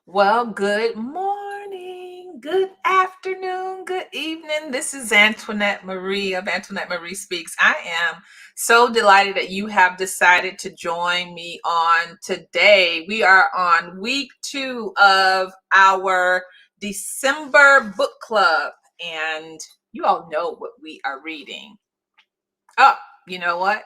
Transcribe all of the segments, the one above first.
Well, good morning, good afternoon, good evening. This is Antoinette Marie of Antoinette Marie Speaks. I am so delighted that you have decided to join me on today. We are on week 2 of our December book club, and you all know what we are reading. Oh, you know what?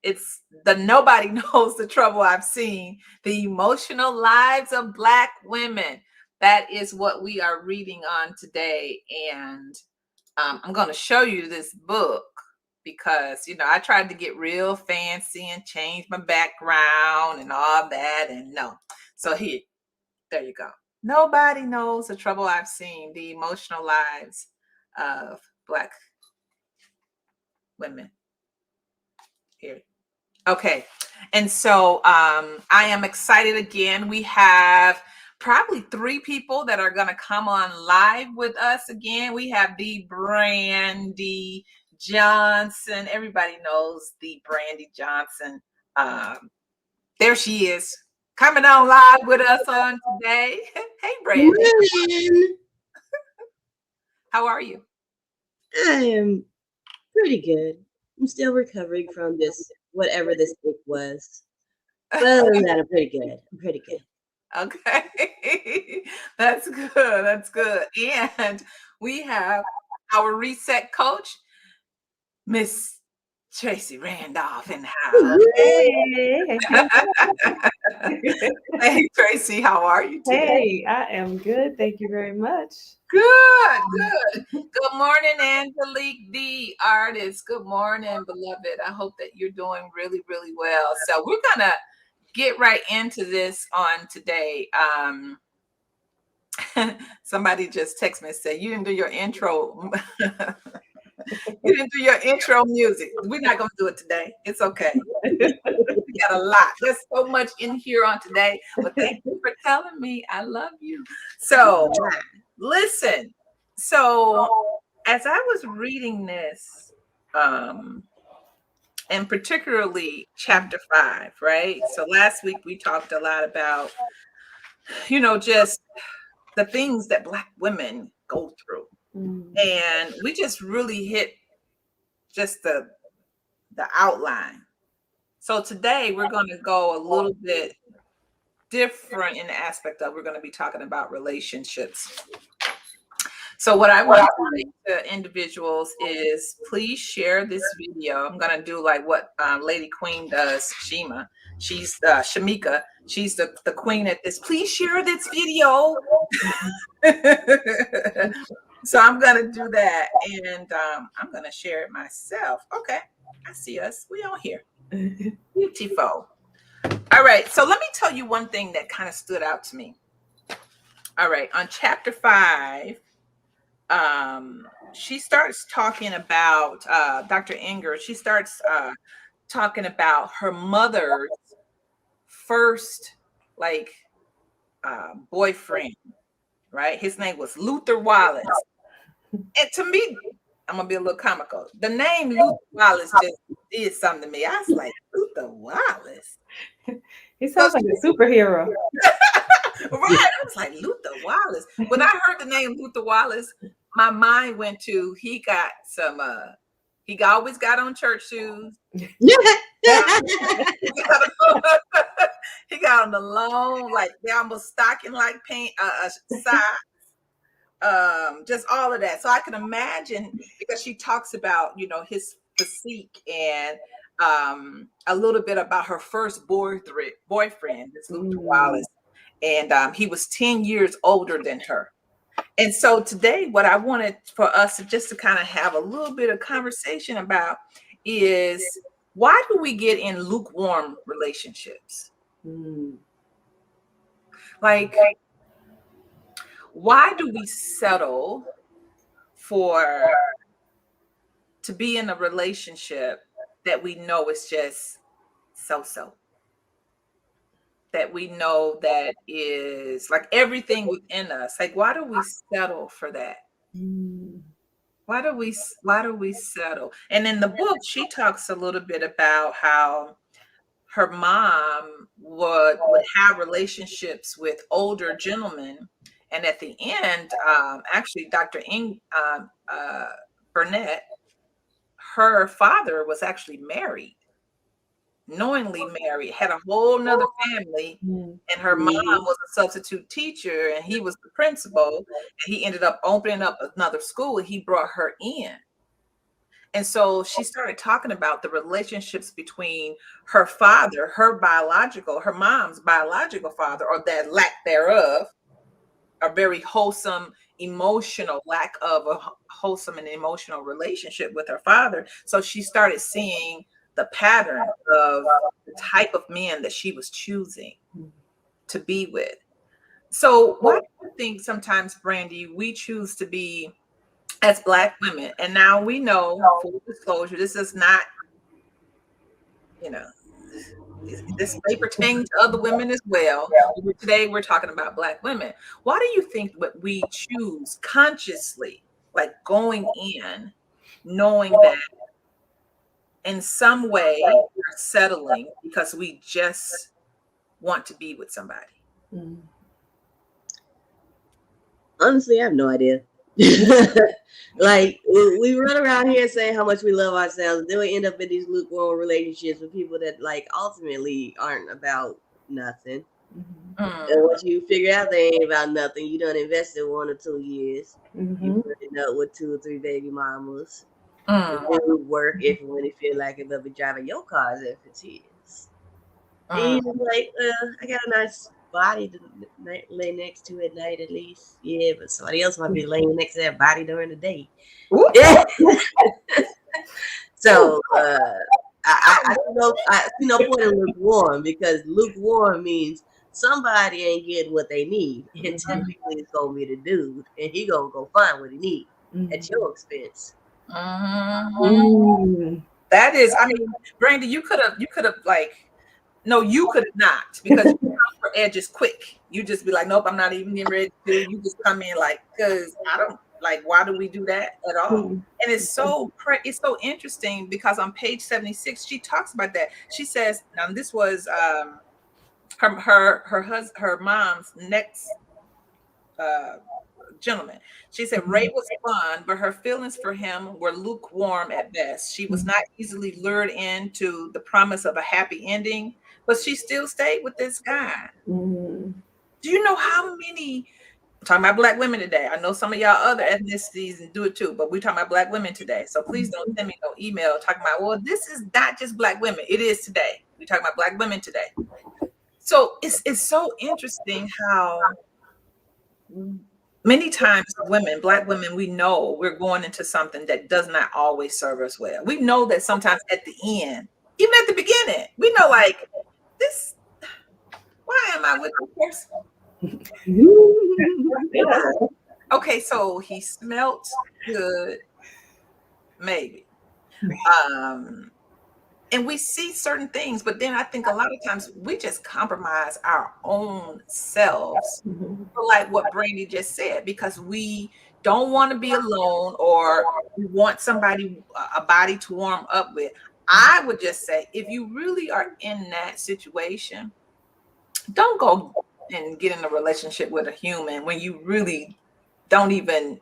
It's the Nobody Knows the Trouble I've Seen, the emotional lives of Black women. That is what we are reading on today. And I'm going to show you this book because, I tried to get real fancy and change my background and all that. And no. So here, there you go. Nobody Knows the Trouble I've Seen, the emotional lives of Black women. Here. Okay. And so I am excited again. We have probably 3 people that are going to come on live with us again. We have the Brandy Johnson. Everybody knows the Brandy Johnson. There she is, coming on live with us on today. Hey, Brandy. Morning. How are you? I am pretty good. I'm still recovering from this, whatever this week was. But other than that, I'm pretty good. I'm pretty good. Okay. That's good. That's good. And we have our reset coach, Miss Tracy Randolph, in the house. Hey, Hey, Tracy, how are you today? hey, I am good. Thank you very much. Good, good. Good morning, Angelique, the artist. Good morning, beloved. I hope that you're doing really, really well. So we're gonna get right into this on today. Somebody just text me and said, you didn't do your intro. You didn't do your intro music. We're not going to do it today. It's okay. We got a lot. There's so much in here on today. But thank you for telling me. I love you. So listen. So as I was reading this, and particularly chapter 5, right? So last week we talked a lot about, just the things that Black women go through. And we just really hit just the outline. So today we're going to go a little bit different in the aspect of we're going to be talking about relationships. So what I want to say to individuals is please share this video. I'm going to do like what Lady Queen does, Shima. She's Shamika. She's the queen at this. Please share this video. So I'm going to do that. And I'm going to share it myself. Okay. I see us. We on here. Beautiful. All right. So let me tell you one thing that kind of stood out to me. All right. On chapter 5, she starts talking about Dr. Inger. She starts talking about her mother's first boyfriend, right? His name was Luther Wallace. And to me, I'm gonna be a little comical. The name Luther Wallace just did something to me. I was like, Luther Wallace. He sounds like a superhero. Right. I was like, Luther Wallace. When I heard the name Luther Wallace, my mind went to he got some he always got on church shoes. He got on the long, like they almost stocking like paint socks. Just all of that. So I can imagine because she talks about, his physique and a little bit about her first boyfriend, this Luther Wallace. And he was 10 years older than her. And so today, what I wanted for us to kind of have a little bit of conversation about is why do we get in lukewarm relationships? Like, why do we settle to be in a relationship that we know is just so? That we know that is like everything within us. Like, why do we settle for that? Why do we settle? And in the book, she talks a little bit about how her mom would have relationships with older gentlemen, and at the end, actually, Dr. Burnett, her father was actually married, knowingly married, had a whole nother family, and her mom was a substitute teacher, and he was the principal, and he ended up opening up another school, and he brought her in. And so she started talking about the relationships between her father, her mom's biological father, or that lack thereof, a very wholesome, emotional lack of a wholesome and emotional relationship with her father. So she started seeing the pattern of the type of men that she was choosing to be with. So why do you think sometimes, Brandy, we choose to be as Black women? And now we know, full disclosure, this is not, you know, this may pertain to other women as well. But today we're talking about Black women. Why do you think that we choose consciously, like going in, knowing that in some way we're settling because we just want to be with somebody? Honestly, I have no idea. Like we run around here saying how much we love ourselves, and then we end up in these lukewarm relationships with people that like ultimately aren't about nothing. And once you figure out they ain't about nothing, you done invested 1 or 2 years. You put it up with 2 or 3 baby mamas. And then we work if and when you feel like it, they'll be driving your cars if it's his. And you're like, I got a nice body to lay next to at night at least. Yeah, but somebody else might be laying next to that body during the day. Yeah. So I see no point in lukewarm, because lukewarm means somebody ain't getting what they need. And typically it's gonna be the dude, and he gonna go find what he need at your expense. That is, I mean, Brandy, you could have like, no, you could not, because you come for edges quick. You just be like, nope, I'm not even getting ready to. You just come in like, because I don't like, why do we do that at all? And it's so interesting, because on page 76 she talks about that. She says, now this was her mom's next gentleman. She said Ray was fun, but her feelings for him were lukewarm at best. She was not easily lured into the promise of a happy ending, but she still stayed with this guy. Do you know how many, I'm talking about Black women today? I know some of y'all other ethnicities do it too, but we're talking about Black women today. So please don't send me no email talking about, well, this is not just Black women. It is today. We're talking about Black women today. So it's so interesting how many times women, Black women, we know we're going into something that does not always serve us well. We know that sometimes at the end, even at the beginning, we know like this, why am I with this person? Okay, so he smelt good, maybe. And we see certain things, but then I think a lot of times we just compromise our own selves, like what Brandy just said, because we don't want to be alone, or we want somebody, a body to warm up with. I would just say, if you really are in that situation, don't go and get in a relationship with a human when you really don't even,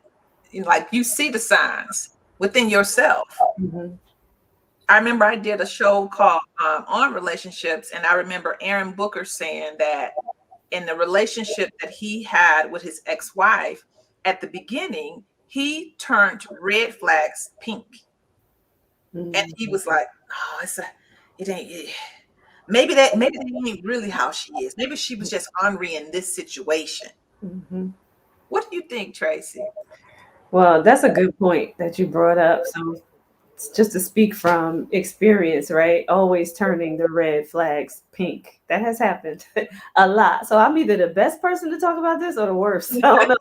like, you see the signs within yourself. I remember I did a show called On Relationships, and I remember Aaron Booker saying that in the relationship that he had with his ex-wife, at the beginning, he turned red flags pink. And he was like, oh, it ain't, maybe that ain't really how she is. Maybe she was just ornery in this situation. What do you think, Tracy? Well, that's a good point that you brought up. So just to speak from experience, right? Always turning the red flags pink. That has happened a lot. So I'm either the best person to talk about this or the worst. I don't know.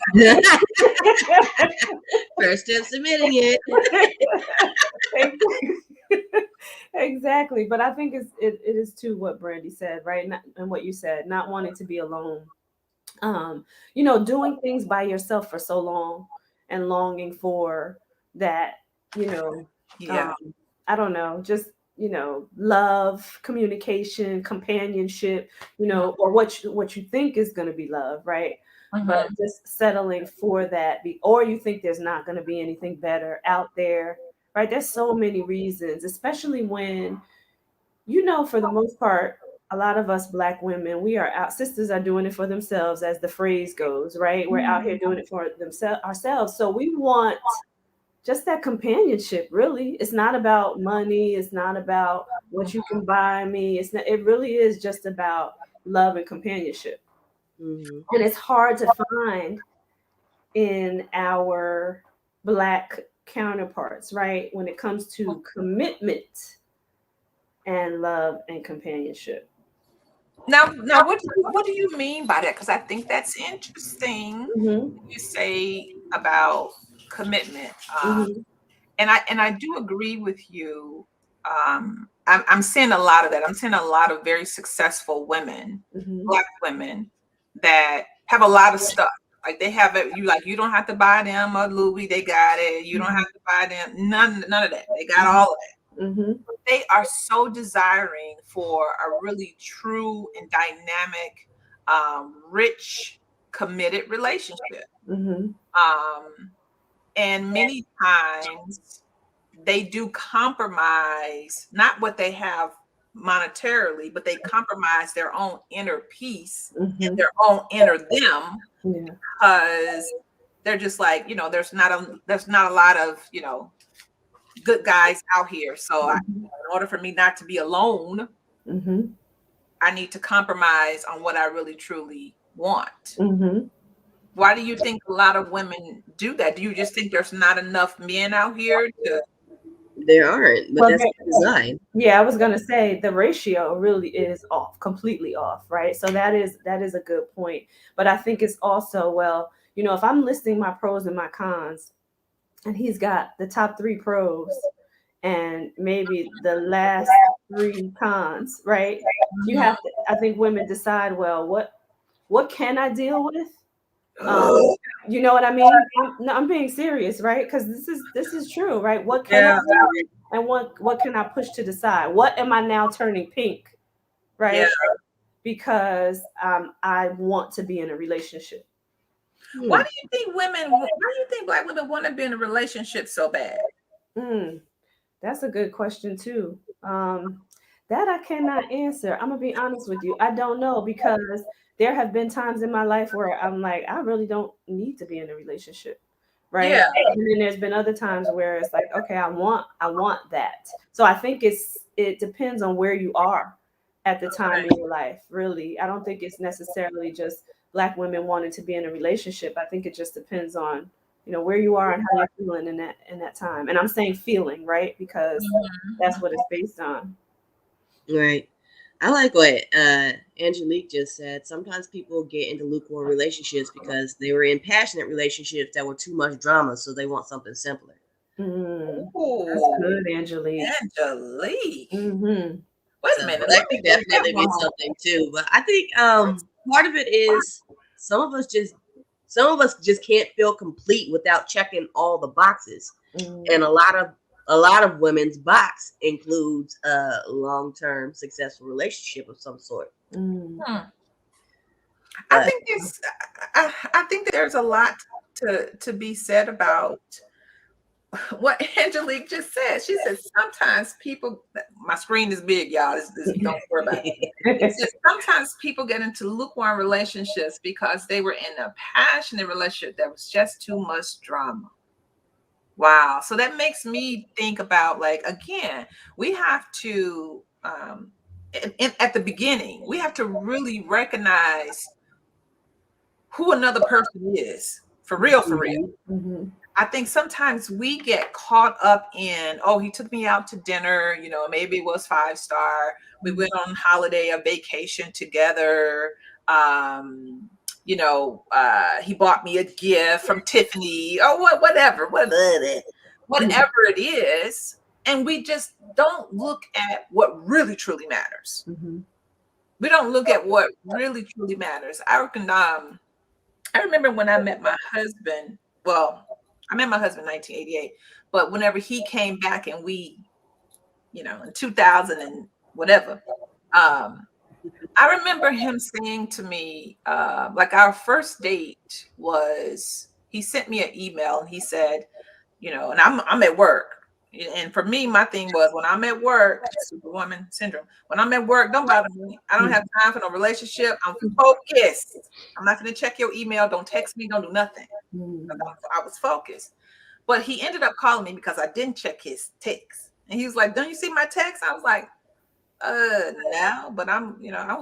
First step, submitting it. Exactly. But I think it is too what Brandy said, right? And what you said, not wanting to be alone. Doing things by yourself for so long and longing for that, Yeah. I don't know, just love, communication, companionship, or what you think is going to be love, right? But Mhm. just settling for that, or you think there's not going to be anything better out there, right? There's so many reasons, especially when, for the most part, a lot of us Black women, we are out, sisters are doing it for themselves, as the phrase goes, right? We're out here doing it for themselves ourselves. So we want just that companionship, really. It's not about money, it's not about what you can buy me. It really is just about love and companionship. Mm-hmm. And it's hard to find in our Black counterparts, right? When it comes to commitment and love and companionship. Now, what do you mean by that? Because I think that's interesting. Hmm. You say about commitment, Hmm. and I do agree with you. I'm seeing a lot of that. I'm seeing a lot of very successful women, Hmm. Black women, that have a lot of stuff. Like they have it. You don't have to buy them a Louis. They got it. You don't have to buy them none of that. They got all of that. Hmm. They are so desiring for a really true and dynamic, rich, committed relationship. Hmm. Um, and many times they do compromise, not what they have monetarily, but they compromise their own inner peace and Hmm. their own inner them, Yeah. because they're just like, there's not a lot of, good guys out here. So in order for me not to be alone, Hmm. I need to compromise on what I really truly want. Hmm. Why do you think a lot of women do that? Do you just think there's not enough men out here to? There aren't, but Well, that's by design. yeah, I was gonna say the ratio really is off, completely off, right? So that is a good point. But I think it's also, well, if I'm listing my pros and my cons, and he's got the top three pros and maybe the last three cons, right? You have to, I think women decide, well, what can I deal with? Um, Mhm. you know what I mean? No, I'm being serious, right? Because this is true, right? What can I Yeah, do, and what can I push to the side? What am I now turning pink, yeah. right? Because I want to be in a relationship. Why Hmm. do you think Why do you think Black women want to be in a relationship so bad? Mm, that's a good question too. That I cannot answer. I'm gonna be honest with you. I don't know, because there have been times in my life where I'm like, I really don't need to be in a relationship, right? Yeah, And then there's been other times where it's like, okay, I want that. So I think it depends on where you are at the time in your life. Really, I don't think it's necessarily just Black women wanting to be in a relationship. I think it just depends on where you are and how you're feeling in that time. And I'm saying feeling, right? Because that's what it's based on. Right. I like what Angelique just said. Sometimes people get into lukewarm relationships because they were in passionate relationships that were too much drama, so they want something simpler. That's ooh, good, Angelique. Angelique. Mm-hmm. Wait a So minute, that let me could take that definitely one be home. something too. But I think part of it is some of us just some of us just can't feel complete without checking all the boxes. Mm-hmm. And a lot of women's box includes a long-term successful relationship of some sort. Hmm. I But think there's, I think there's a lot to be said about what Angelique just said. She said sometimes people. My screen is big, y'all. Don't worry about it. It says sometimes people get into lukewarm relationships because they were in a passionate relationship that was just too much drama. Wow. So that makes me think about, like, again, we have to, at the beginning, we have to really recognize who another person is, for real, for real. Mhm. Mm-hmm. I think sometimes we get caught up in, oh, he took me out to dinner, maybe it was 5 star. We went on holiday or vacation together. Um, he bought me a gift from Tiffany, or whatever it is. And we just don't look at what really truly matters. Mm-hmm. We don't look at what really truly matters. I remember when I met my husband. Well, I met my husband in 1988, but whenever he came back and we in 2000 and whatever. Um, I remember him saying to me, like our first date was, he sent me an email and he said, and I'm at work. And for me, my thing was when I'm at work, Superwoman syndrome. When I'm at work, don't bother me. I don't have time for no relationship. I'm focused. I'm not going to check your email. Don't text me. Don't do nothing. I was focused. But he ended up calling me because I didn't check his text. And he was like, "Don't you see my text?" I was like, no, but I'm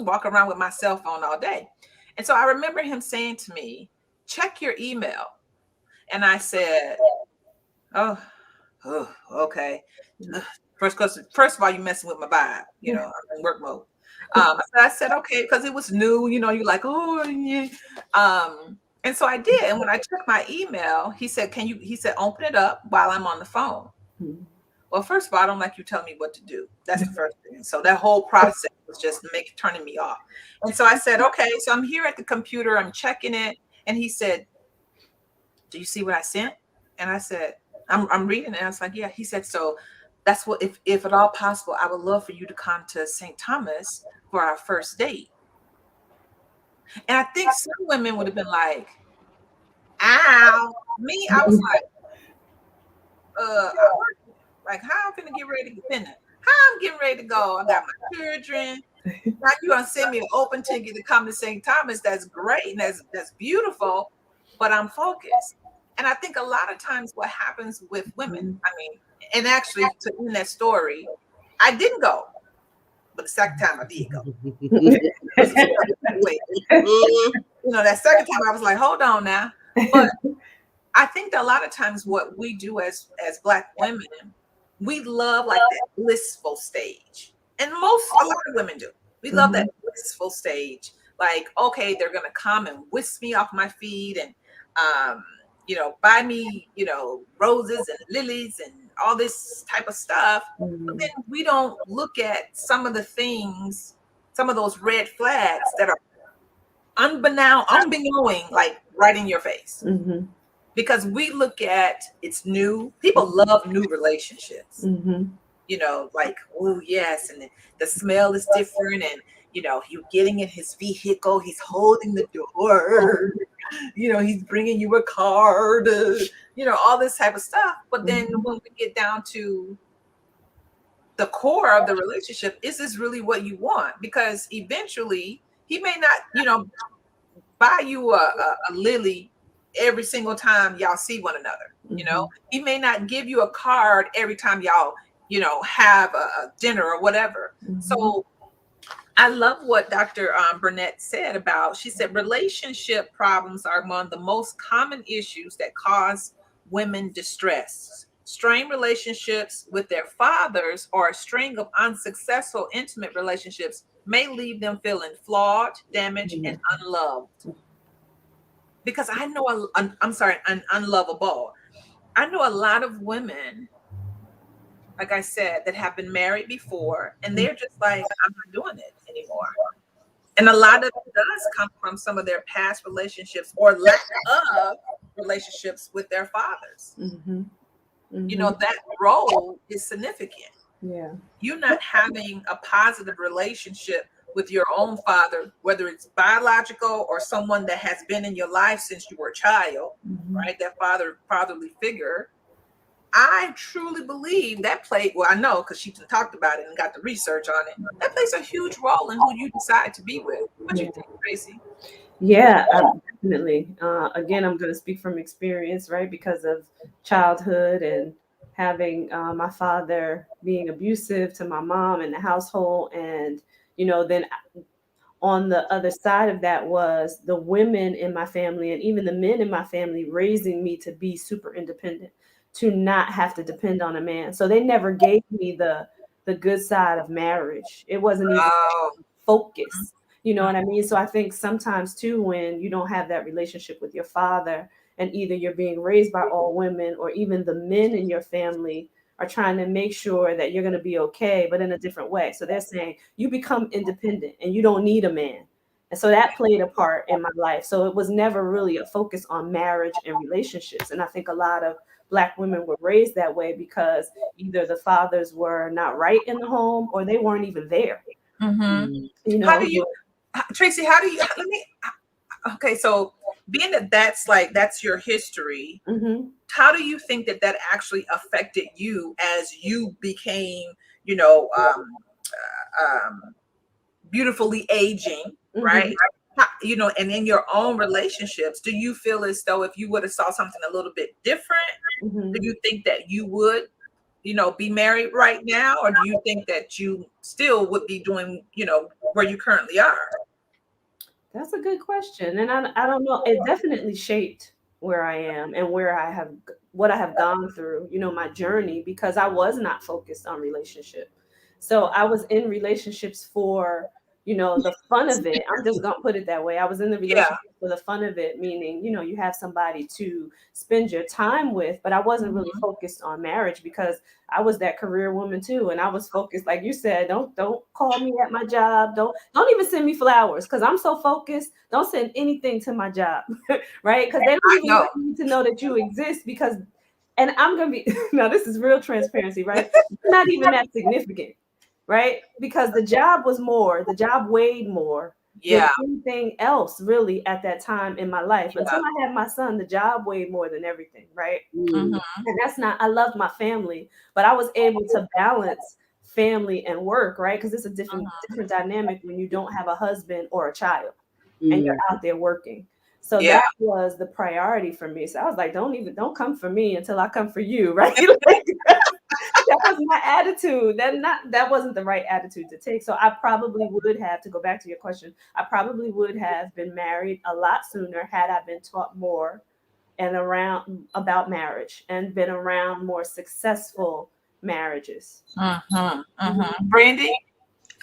walking around with my cell phone all day. And so I remember him saying to me, "Check your email." And I said, oh, okay. First of all, you messing with my vibe, I'm in work mode. So I said, okay, because it was new, you're like, oh yeah. And so I did. And when I checked my email, he said, open it up while I'm on the phone. Well, first of all, I don't like you telling me what to do. That's the first thing. So that whole process was just turning me off. And so I said, okay, so I'm here at the computer, I'm checking it. And he said, "Do you see what I sent?" And I said, I'm reading it. And I was like, yeah. He said, "So that's what, if at all possible, I would love for you to come to St. Thomas for our first date." And I think some women would have been like, ow. Me, I was like, like, how I'm gonna get ready to get dinner? How I'm getting ready to go? I got my children. Now you're gonna send me an open ticket to come to St. Thomas. That's great and that's beautiful, but I'm focused. And I think a lot of times what happens with women, I mean, and actually to end that story, I didn't go, but the second time I did go. That second time I was like, hold on now. But I think that a lot of times what we do as Black women, we love like that blissful stage. And a lot of women do. We love that blissful stage. Like, okay, they're gonna come and whisk me off my feet and buy me, roses and lilies and all this type of stuff. But then we don't look at some of the things, some of those red flags that are unbeknown, like right in your face. Because we look at it's new. People love new relationships. Like, oh yes, and the smell is different, and you're getting in his vehicle, he's holding the door, he's bringing you a card, all this type of stuff. But then when we get down to the core of the relationship, is this really what you want? Because eventually he may not, buy you a lily every single time y'all see one another. He may not give you a card every time y'all have a dinner or whatever. So I love what Dr. Burnett said about, she said, relationship problems are among the most common issues that cause women distress. Strained relationships with their fathers or a string of unsuccessful intimate relationships may leave them feeling flawed, damaged, and unloved. Because I know, unlovable. I know a lot of women, like I said, that have been married before, and they're just like, I'm not doing it anymore. And a lot of it does come from some of their past relationships or lack of relationships with their fathers. That role is significant. Yeah. You not having a positive relationship with your own father, whether it's biological or someone that has been in your life since you were a child, right? That fatherly figure. I truly believe that played, well, I know because she talked about it and got the research on it. That plays a huge role in who you decide to be with. What do you think, Tracy? Yeah, definitely. Again, I'm going to speak from experience, right? Because of childhood and having my father being abusive to my mom in the household. And, then on the other side of that was the women in my family and even the men in my family raising me to be super independent, to not have to depend on a man. So they never gave me the good side of marriage. It wasn't even focus. You know what I mean? So I think sometimes too, when you don't have that relationship with your father, and either you're being raised by all women or even the men in your family are trying to make sure that you're going to be okay, but in a different way. So they're saying you become independent and you don't need a man. And so that played a part in my life. So it was never really a focus on marriage and relationships. And I think a lot of Black women were raised that way because either the fathers were not right in the home or they weren't even there. Mm-hmm. You How know, do you, Tracy? How do you? Let me. Okay, so being that that's your history, mm-hmm. how do you think that that actually affected you as you became, you know, beautifully aging, right? Mm-hmm. You know, and in your own relationships, do you feel as though if you would have saw something a little bit different, do Mm-hmm. you think that you would, you know, be married right now, or do you think that you still would be doing, you know, where you currently are? That's a good question. And I don't know. It definitely shaped where I am and where I have, what I have gone through, you know, my journey, because I was not focused on relationship. So I was in relationships for, you know, the fun of it. I'm just going to put it that way. I was in the Yeah. relationship for the fun of it, meaning, you know, you have somebody to spend your time with, but I wasn't really Mhm. focused on marriage because I was that career woman too, and I was focused, like you said. Don't call me at my job. Don't even send me flowers because I'm so focused. Don't send anything to my job, right? Because they don't I even know. need to know that you exist. Because, and I'm gonna be now. This is real transparency, right? Not even that significant, right? Because the job was more. The job weighed more than Yeah. anything else really at that time in my life. Until Yeah. I had my son, the job weighed more than everything, right? Mm. Mm-hmm. And that's not, I loved my family, but I was able to balance family and work, right? Because it's a different dynamic when you don't have a husband or a child and you're Mm. out there working. So Yeah. that was the priority for me. So I was like, don't come for me until I come for you, right? Like, that was my attitude. That wasn't the right attitude to take. So I probably would have, to go back to your question, I probably would have been married a lot sooner had I been taught more and around about marriage and been around more successful marriages. Mm-hmm. Mm-hmm. Brandy?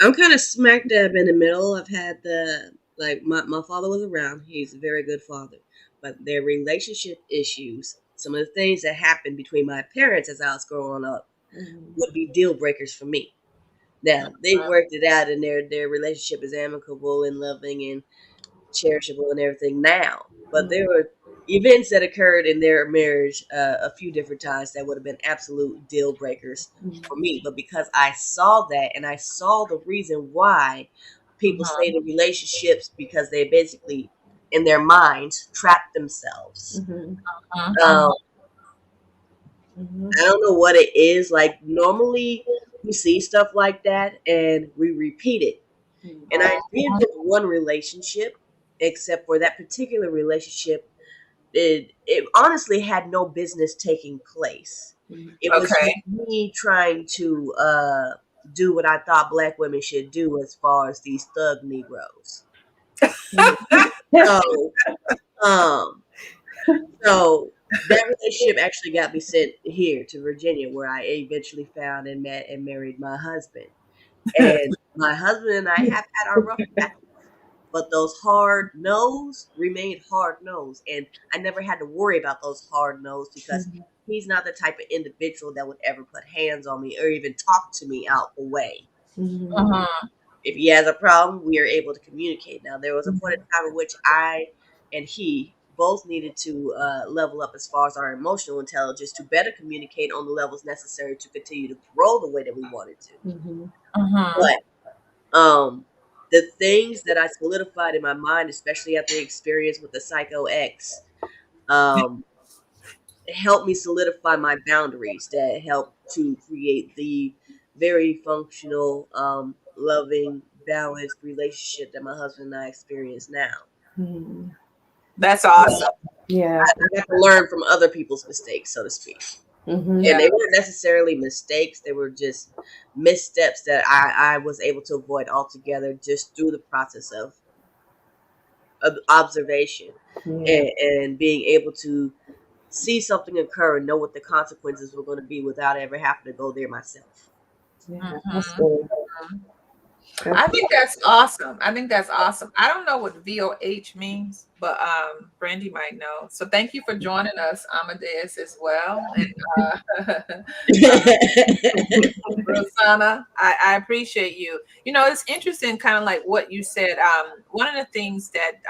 I'm kind of smack dab in the middle. I've had the like my father was around. He's a very good father, but their relationship issues, some of the things that happened between my parents as I was growing up, Mhm. would be deal breakers for me. Now they've worked it out, and their relationship is amicable and loving and cherishable and everything now. But there were events that occurred in their marriage a few different times that would have been absolute deal breakers for me. But because I saw that and I saw the reason why people stay in relationships, because they basically, in their minds, trap themselves. Mhm. Mm-hmm. Um, Mhm. I don't know what it is. Like, normally we see stuff like that and we repeat it. And I did with one relationship, except for that particular relationship, it honestly had no business taking place. Mhm. It was Okay. just me trying to do what I thought black women should do as far as these thug Negroes. So, um, so that relationship actually got me sent here to Virginia, where I eventually found and met and married my husband. And my husband and I have had our rough patches, but those hard no's remained hard no's. And I never had to worry about those hard no's because Mhm. he's not the type of individual that would ever put hands on me or even talk to me out the way. Mhm. Mm-hmm. If he has a problem, we are able to communicate. Now, there was a point Mhm. in time in which I and he both needed to level up as far as our emotional intelligence to better communicate on the levels necessary to continue to grow the way that we wanted to. Mhm. Mm-hmm. But the things that I solidified in my mind, especially after the experience with the Psycho X, um, helped me solidify my boundaries. That helped to create the very functional, loving, balanced relationship that my husband and I experience now. Mhm. That's awesome. Yeah. I got to learn from other people's mistakes, so to speak. Mhm. And Yeah. they weren't necessarily mistakes, they were just missteps that I was able to avoid altogether just through the process of observation, Yeah. and being able to see something occur and know what the consequences were going to be without ever having to go there myself. Yeah. That's Mm-hmm. good. That's I good. think that's awesome. I think that's awesome. I don't know what VOH means, but Brandy might know. So thank you for joining us, Amadeus, as well, and Rosanna. I appreciate you. You know, it's interesting, kind of like what you said. One of the things that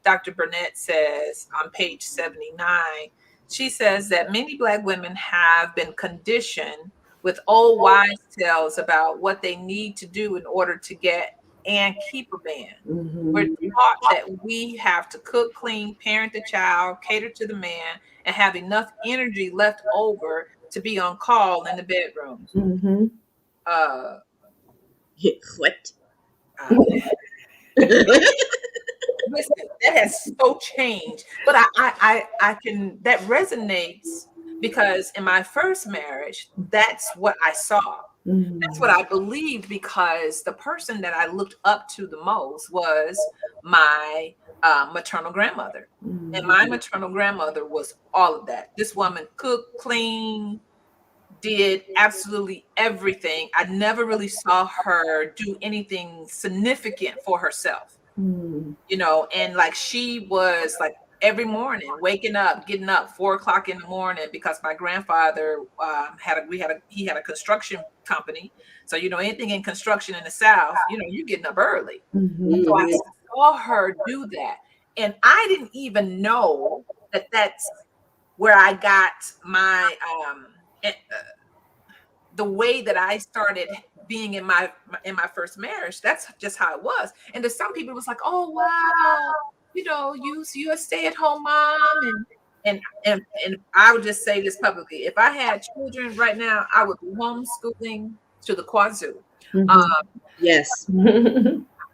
Dr. Burnett says on page 79, She says that many Black women have been conditioned with old wives' tales about what they need to do in order to get and keep a man. We're Mhm. taught that we have to cook, clean, parent the child, cater to the man, and have enough energy left over to be on call in the bedroom. Mhm. Uh, What? uh, Listen, that has so changed, but I can that resonates because in my first marriage, that's what I saw. That's what Mhm. I believed because the person that I looked up to the most was my maternal grandmother. And Mhm. my maternal grandmother was all of that. This woman cooked, cleaned, did absolutely everything. I never really saw her do anything significant for herself, Mhm. and like she was like every morning waking up, getting up 4 o'clock in the morning because my grandfather he had a construction company. So, anything in construction in the South, you're getting up early. Mhm. So I Hmm. saw her do that. And I didn't even know that that's where I got my, the way that I started being in my first marriage. That's just how it was. And to some people, it was like, "Oh wow, you're a stay at home mom," and I would just say this publicly: if I had children right now, I would be homeschooling to the wazoo. Um, Mhm. Yes.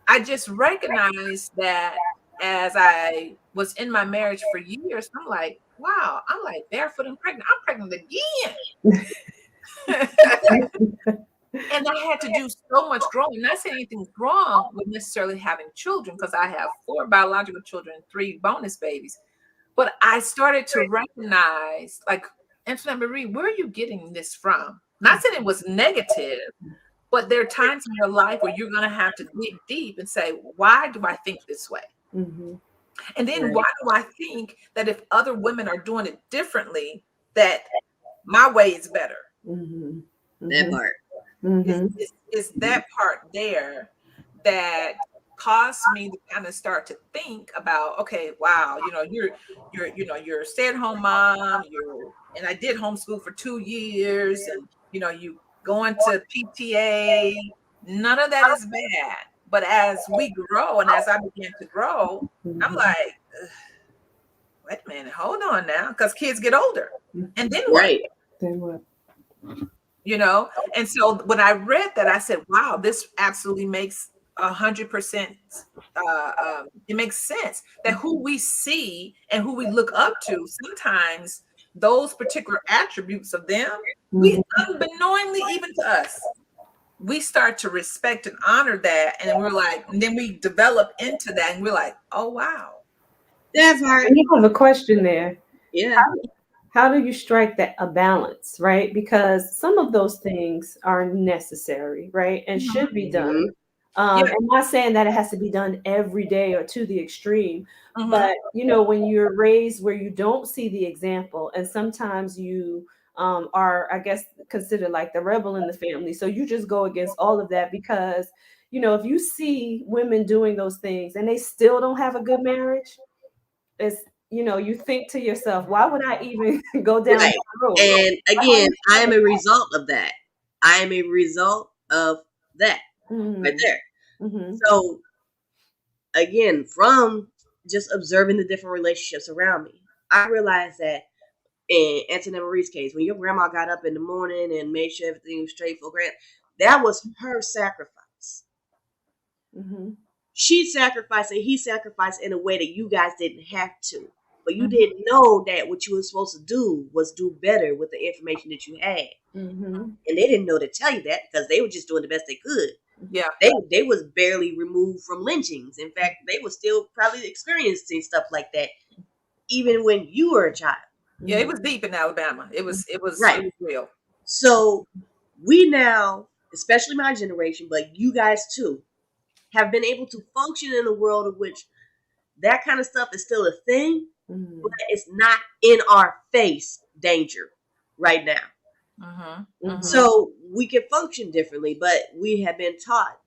I just recognized that as I was in my marriage for years, I'm like, wow, I'm like barefoot and pregnant. I'm pregnant again. And I had to do so much growing. Not saying anything's wrong with necessarily having children, because I have 4 biological children and 3 bonus babies. But I started to recognize, like, Antoinette Marie, where are you getting this from? Not saying it was negative, but there are times in your life where you're going to have to dig deep and say, why do I think this way? Mhm. And then Right. why do I think that if other women are doing it differently, that my way is better? Mhm. That Mhm. part. Is Mhm. is is that part there that caused me to kind of start to think about, okay, wow, you're a stay-at-home mom, and I did homeschool for 2 years, and you going to PTA. None of that is bad. But as we grow and as I began to grow, I'm Mhm. like, wait a minute, hold on now, because kids get older. And then what? Right. Then what? And so when I read that, I said, wow, this absolutely makes 100%, it makes sense that who we see and who we look up to, sometimes those particular attributes of them, we Mhm. unbeknowingly, even to us, we start to respect and honor that, and then we're like, and then we develop into that, and we're like, oh wow, this That is part. And you have a question there. Yeah. How do you strike that a balance, right? Because some of those things are necessary, right, and should be done. Hmm. yeah. I'm not saying that it has to be done every day or to the extreme, Hmm. but when you're raised where you don't see the example, and sometimes you are, I guess, considered like the rebel in the family, so you just go against all of that because if you see women doing those things and they still don't have a good marriage, it's you think to yourself, why would I even go down Right. that road? And again, I am a result of that. I am a result of that right Mm-hmm. there. Mm-hmm. So again, from just observing the different relationships around me, I realized that in Antoinette Marie's case, when your grandma got up in the morning and made sure everything was straight for grand, that was her sacrifice. Mm-hmm. She sacrificed and he sacrificed in a way that you guys didn't have to. But you Hmm. didn't know that what you were supposed to do was do better with the information that you had. Mm-hmm. And they didn't know to tell you that because they were just doing the best they could. Yeah. They was barely removed from lynchings. In fact, they were still probably experiencing stuff like that even when you were a child. Yeah, it was deep in Alabama. It Right. was real. So we now, especially my generation, but you guys too, have been able to function in a world of which that kind of stuff is still a thing, but Mm-hmm. it's not in our face danger right now. Hmm. Mm-hmm. Hmm. So we can function differently, but we have been taught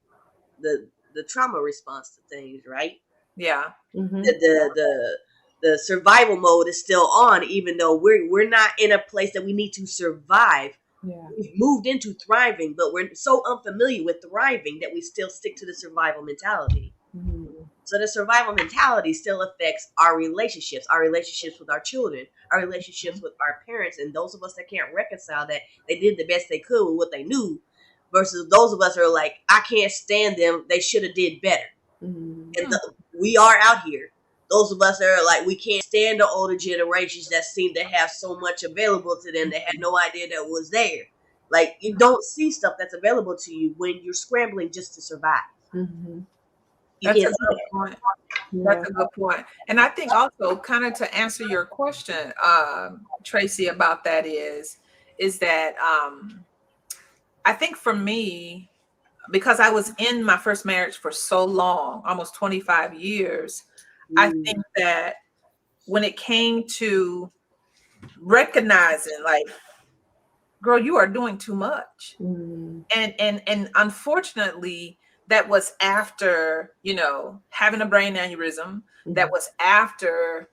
the trauma response to things, right? Yeah. The Mm-hmm. the the the survival mode is still on, even though we're not in a place that we need to survive. Yeah. We've moved into thriving, but we're so unfamiliar with thriving that we still stick to the survival mentality. Mm-hmm. So the survival mentality still affects our relationships with our children, our relationships with our parents, and those of us that can't reconcile that, they did the best they could with what they knew, versus those of us who are like, I can't stand them, they should have did better. Mm-hmm. And we are out here. Those of us that are like, we can't stand the older generations that seem to have so much available to them that had no idea that was there. Like, you don't see stuff that's available to you when you're scrambling just to survive. Mm-hmm. You That's a can't see good that. point. Yeah. That's a good point. And I think also, kind of to answer your question, Tracy, about that is that I think for me, because I was in my first marriage for so long, almost 25 years, I think that when it came to recognizing, like, girl, you are doing too much. Mm-hmm. And unfortunately, that was after, having a brain aneurysm. That was after,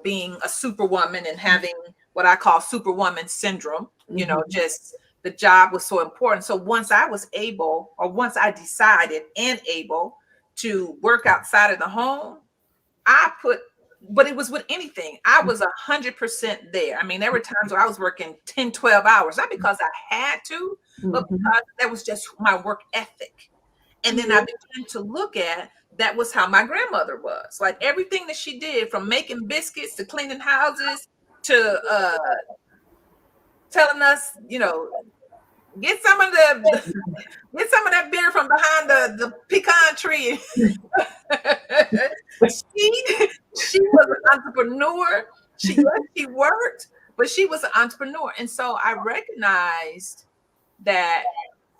being a superwoman and having what I call superwoman syndrome. Just the job was so important. So once I decided and able to work outside of the home, but it was with anything. I was 100% there. I mean, there were times where I was working 10, 12 hours, not because I had to, but because that was just my work ethic. And then I began to look at that was how my grandmother was. Like, everything that she did, from making biscuits to cleaning houses to telling us, get some of that beer from behind the pecan tree. she was an entrepreneur. She worked, but she was an entrepreneur. And so I recognized that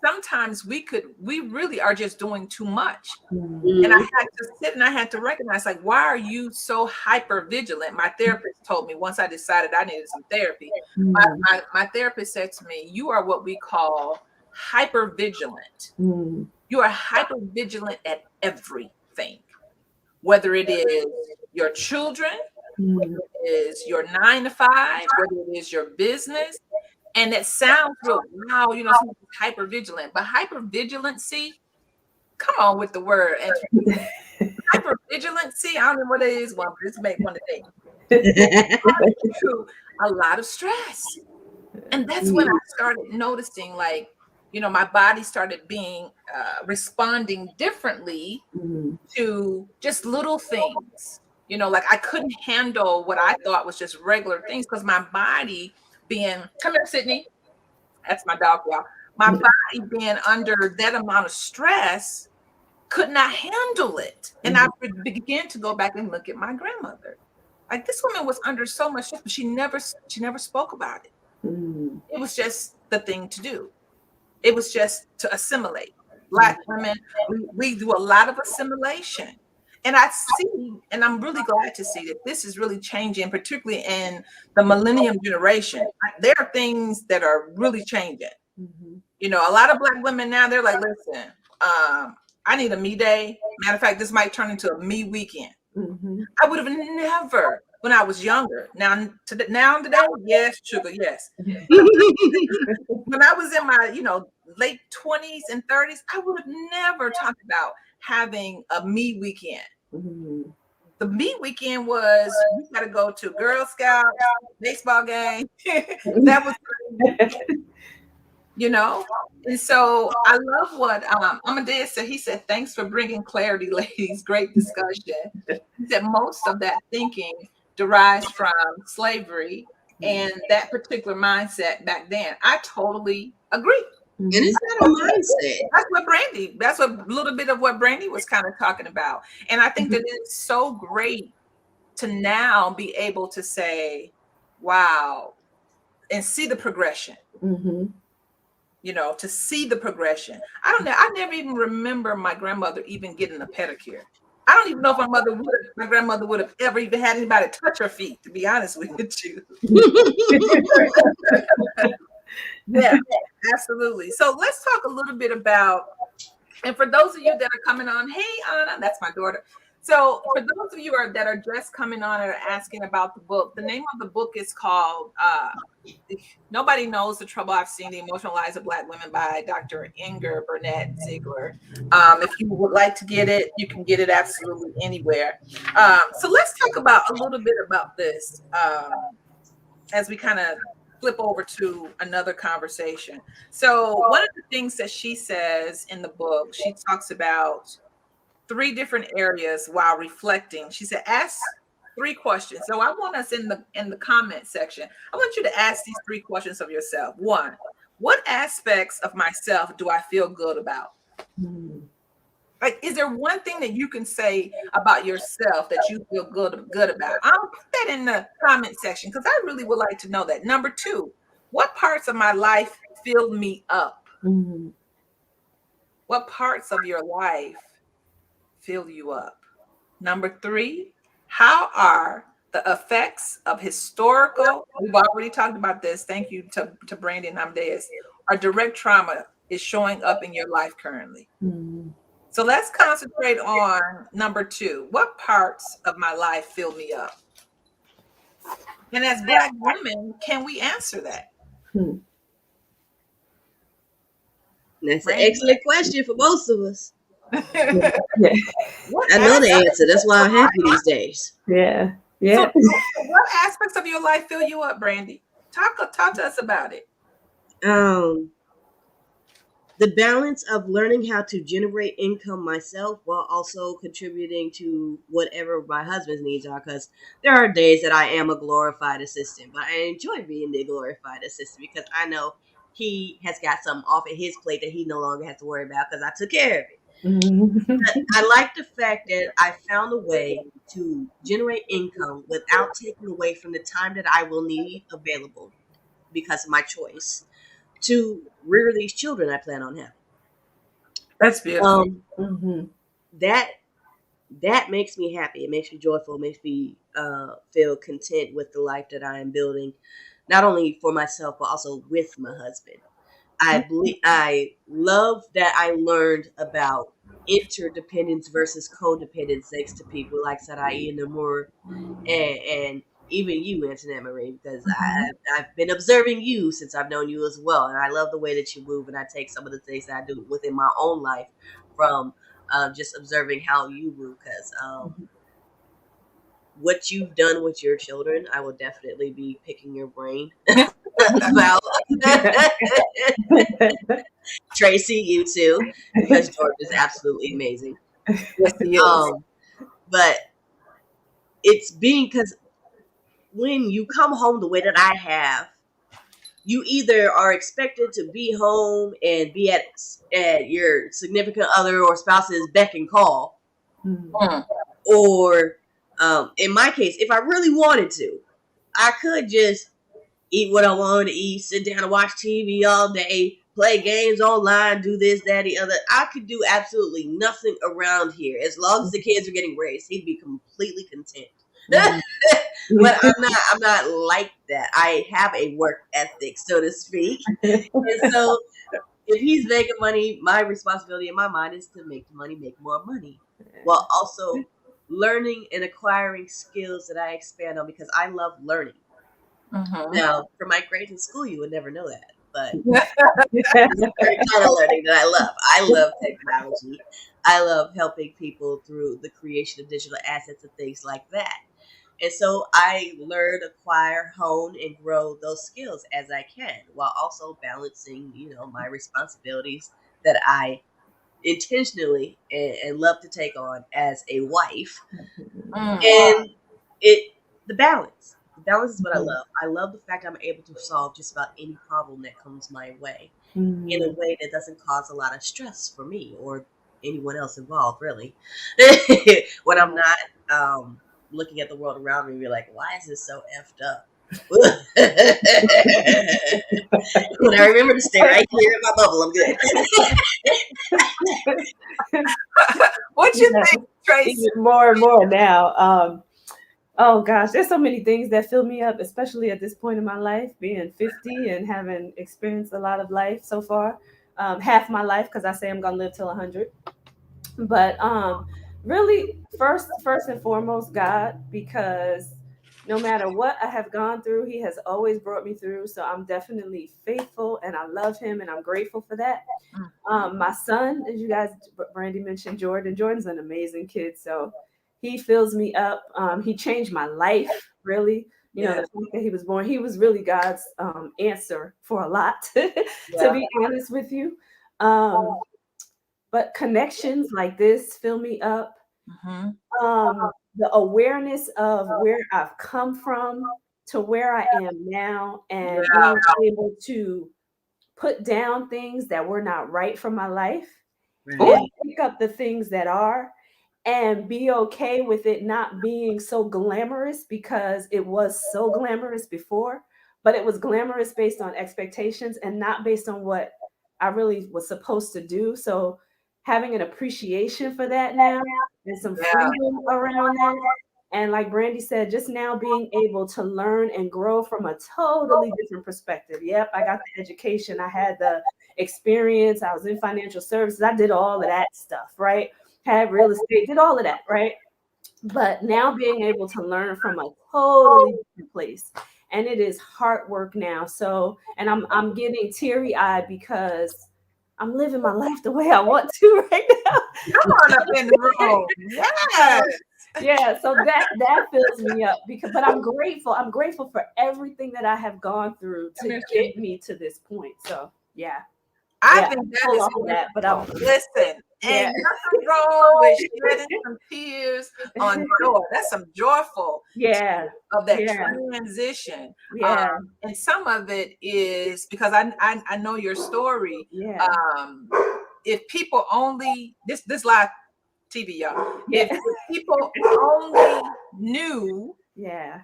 sometimes we really are just doing too much. And I had to sit and I had to recognize, like, why are you so hyper vigilant? My therapist told me, once I decided I needed some therapy, my therapist said to me, you are what we call hyper vigilant. You are hyper vigilant at everything, whether it is your children, whether it is your 9 to 5, whether it is your business. And it sounds real, wow, hyper vigilant, but hyper vigilancy, come on with the word. Hyper vigilancy, I don't know what it is. Well, let's make one today. A lot of stress. And that's when I started noticing, like, my body started responding differently to just little things. Like, I couldn't handle what I thought was just regular things, because my body come here, Sydney. That's my dog, y'all. My body being under that amount of stress could not handle it. And I began to go back and look at my grandmother. Like, this woman was under so much stress, but she never spoke about it. It was just the thing to do. It was just to assimilate. Black women, we do a lot of assimilation. And I see, and I'm really glad to see that this is really changing, particularly in the millennium generation. There are things that are really changing. A lot of Black women now, they're like, listen, I need a me day. Matter of fact, this might turn into a me weekend. I would have never, when I was younger. Now today, yes, sugar, yes. When I was in my, late 20s and 30s, I would have never talked about having a me weekend. The me weekend was, we got to go to Girl Scouts, baseball game. That was, and so I love what Amadeus said. He said, thanks for bringing clarity, ladies. Great discussion. He said most of that thinking derives from slavery and that particular mindset back then. I totally agree. And it's not a mindset. That's a little bit of what Brandy was kind of talking about. And I think that it's so great to now be able to say, wow, and see the progression. To see the progression. I don't know. I never even remember my grandmother even getting a pedicure. I don't even know if my grandmother would have ever even had anybody touch her feet, to be honest with you. Yeah, absolutely. So let's talk a little bit about, and for those of you that are coming on, hey, Anna, that's my daughter. So, for those of you that are just coming on and are asking about the book, the name of the book is called Nobody Knows the Trouble I've Seen: The Emotional Lives of Black Women by Dr. Inger Burnett Ziegler. If you would like to get it, you can get it absolutely anywhere. So, let's talk about a little bit about this as we kind of flip over to another conversation. So, one of the things that she says in the book, she talks about three different areas while reflecting. She said, ask three questions. So I want us in the comment section, I want you to ask these three questions of yourself. One, what aspects of myself do I feel good about? Mm. Like, is there one thing that you can say about yourself that you feel good about? I'll put that in the comment section because I really would like to know that. Number two, what parts of my life fill me up? Mm. What parts of your life fill you up? Number three, how are the effects of historical, we've already talked about this, thank you to Brandy and Amadeus, our direct trauma is showing up in your life currently. Mm. So let's concentrate on number two. What parts of my life fill me up? And as Black women, can we answer that? Mm. That's an Brandy? excellent question for most of us. Yeah. What I know the aspects- answer. That's why I'm happy these days. Yeah. So, Yeah. what aspects of your life fill you up, Brandy? Talk to us about it. The balance of learning how to generate income myself while also contributing to whatever my husband's needs are. Because there are days that I am a glorified assistant, but I enjoy being the glorified assistant because I know he has got something off of his plate that he no longer has to worry about because I took care of it. Mm. I like the fact that I found a way to generate income without taking away from the time that I will need available because of my choice to rear these children I plan on having. That's beautiful. Mhm. That that makes me happy. It makes me joyful. It makes me feel content with the life that I am building, not only for myself but also with my husband. I love that I learned about interdependence versus codependence thanks to people like Sarai and Namur and even you, Antoinette Marie, because Mhm. I've been observing you since I've known you as well, and I love the way that you move, and I take some of the things that I do within my own life from just observing how you move, because what you've done with your children, I will definitely be picking your brain about. Tracy, you too, because George is absolutely amazing. Yes, he is. Um, but it's being because when you come home the way that I have, you either are expected to be home and be at your significant other or spouse's beck and call, Mm. Mm. or in my case, if I really wanted to, I could just eat what I wanted to eat, sit down and watch TV all day, play games online, do this, that, the other. I could do absolutely nothing around here as long as the kids are getting raised. He'd be completely content. Mm. But I'm not like that. I have a work ethic, so to speak. And so if he's making money, my responsibility in my mind is to make the money, make more money, while also learning and acquiring skills that I expand on because I love learning. Mhm. Now, for my grades in school, you would never know that, but it's a certain kind of learning that I love. I love technology. I love helping people through the creation of digital assets and things like that. And so I learn, acquire, hone, and grow those skills as I can, while also balancing, my responsibilities that I intentionally and love to take on as a wife. Mm. And it the balance. The balance is what I Mhm. love. I love the fact I'm able to solve just about any problem that comes my way in a Mm. way that doesn't cause a lot of stress for me or anyone else involved, really. When I'm not looking at the world around me, you're like, why is this so effed up? When I remember to stay right here in my bubble, I'm good. What you Yeah. think, Tracy? Even more and more now. Oh gosh, there's so many things that fill me up, especially at this point in my life, being 50 and having experienced a lot of life so far. Half my life, because I say I'm gonna live till 100. But Really, first and foremost, God, because no matter what I have gone through, He has always brought me through. So I'm definitely faithful, and I love Him, and I'm grateful for that. Mm. My son, as you guys, Brandy mentioned, Jordan. Jordan's an amazing kid, so he fills me up. He changed my life, really. You know, Yeah, the fact that he was born, he was really God's answer for a lot, to yeah. be honest with you. Um, but connections like this fill me up. Hmm. The awareness of where I've come from to where I am now, and Yeah. being able to put down things that were not right for my life Right. Ooh. and pick up the things that are, and be okay with it not being so glamorous, because it was so glamorous before, but it was glamorous based on expectations and not based on what I really was supposed to do. So having an appreciation for that now, and some Yeah. freedom around that. And like Brandy said, just now being able to learn and grow from a totally different perspective. Yep, I got the education, I had the experience, I was in financial services, I did all of that stuff, right? Had real estate, did all of that, right? But now being able to learn from a totally different place. And it is hard work now. So, and I'm getting teary eyed because I'm living my life the way I want to right Come now. on up in the room. Yes. So yeah, so that fills me up, because but I'm grateful. I'm grateful for everything that I have gone through Come to here, get sweetie. me to this point. So yeah, I yeah, think I'm that full is off of that, but I'm wonderful. Listen, yeah. ain't nothing wrong with shedding some tears on joy. That's some joyful Yeah, tears of that yeah, transition. yeah, And some of it is because I know your story. yeah, Um, if people only this live TV, y'all. If yeah, people only knew, yeah,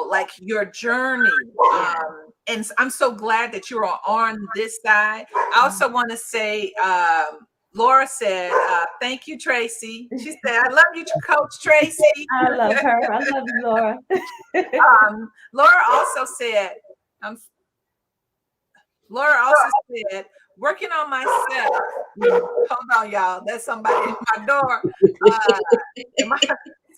like your journey. yeah. And I'm so glad that you're on this side. I also want to say, Laura said, thank you, Tracy. She said, I love you, Coach Tracy. I love her. I love you, Laura. Laura also said, um, Laura also said, working on myself. Hold on, y'all. There's somebody at my door. Uh, and my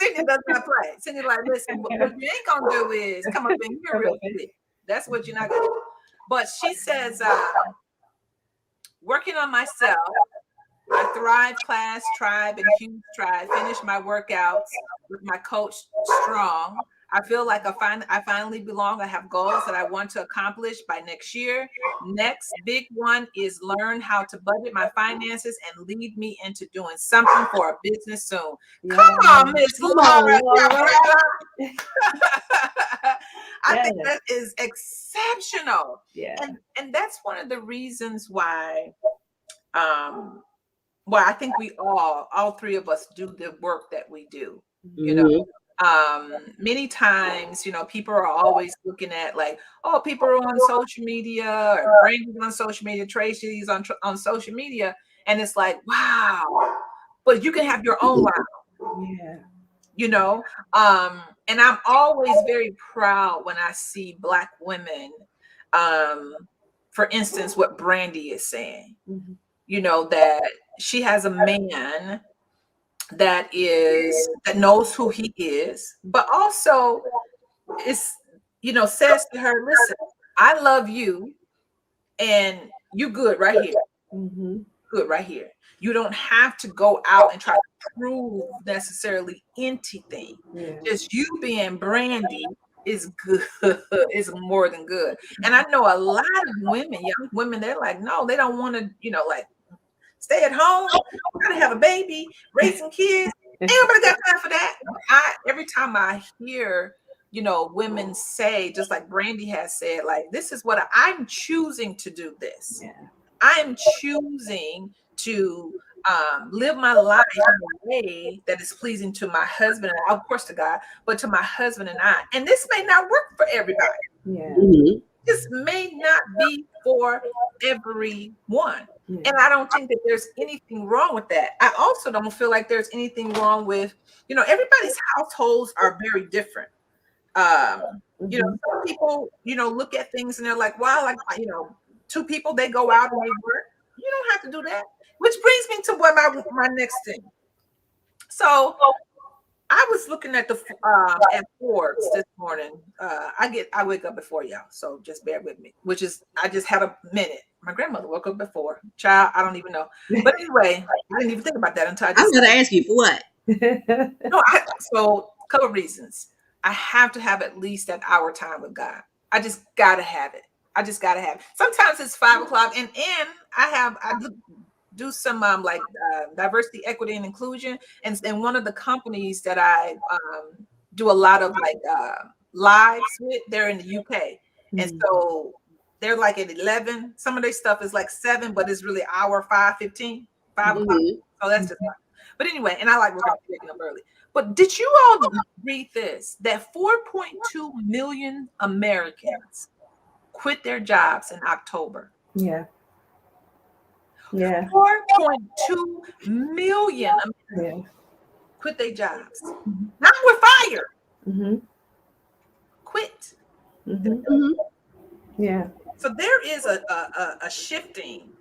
Cindy does not play. Cindy like, listen, what you ain't gonna do is come up in here real quick. That's what you're not gonna do. But she says, working on myself. I Thrive class, Tribe, and Huge Tribe. Finish my workouts with my coach Strong. I feel like I finally belong. I have goals that I want to accomplish by next year. Next big one is learn how to budget my finances and lead me into doing something for a business soon. Yeah. Come on, Miss Come on, Laura. Laura. I Yeah, think that is exceptional. yeah. And that's one of the reasons why um well, I think we all three of us do the work that we do, you know. Mm-hmm. Many times, people are always looking at like, oh, people are on social media, or Brandy's on social media, Tracy's on social media, and it's like, wow, but you can have your own life, Yeah. you know. And I'm always very proud when I see Black women, for instance, what Brandy is saying, Mhm. that she has a man that knows who he is, but also is, says to her, listen, I love you and you good right here. Mhm. Good right here. You don't have to go out and try to prove necessarily anything. Yeah. Just you being Brandy is good, is more than good. And I know a lot of women, young women, they're like, no, they don't want to, like stay at home, gotta have a baby, raising kids. Ain't nobody got time for that. Every time I hear, women say, just like Brandy has said, like, this is what I'm choosing to do this. Yeah. I am choosing to live my life in a way that is pleasing to my husband and, of course, to God, but to my husband and I. And this may not work for everybody. Yeah. Mm-hmm. This may not be for everyone. Yeah. And I don't think that there's anything wrong with that. I also don't feel like there's anything wrong with, everybody's households are very different. Mhm. Some people, look at things and they're like, wow, like, two people, they go out and they work. You don't have to do that. Which brings me to what my next thing. So I was looking at the at Forbes this morning. I wake up before y'all, so just bear with me. Which is I just had a minute. My grandmother woke up before. Child, I don't even know. But anyway, I didn't even think about that until I I'm just gonna ask you for what? no. So a couple of reasons. I have to have at least that hour time with God. I just gotta have it. I just gotta have it. Sometimes it's 5 o'clock, and I do some like diversity, equity, and inclusion, and one of the companies that I do a lot of like lives with, they're in the UK, and so they're like at 11. Some of their stuff is like 7, but it's really hour 5:15, 5 o'clock. So that's just fine. But anyway, and I like waking up early. But did you all read this? That 4.2 million Americans quit their jobs in October. Yeah. Yeah. 4.2 million Americans quit their jobs. Not with fire. Mm-hmm. Quit. Mm-hmm. Yeah. So there is a shifting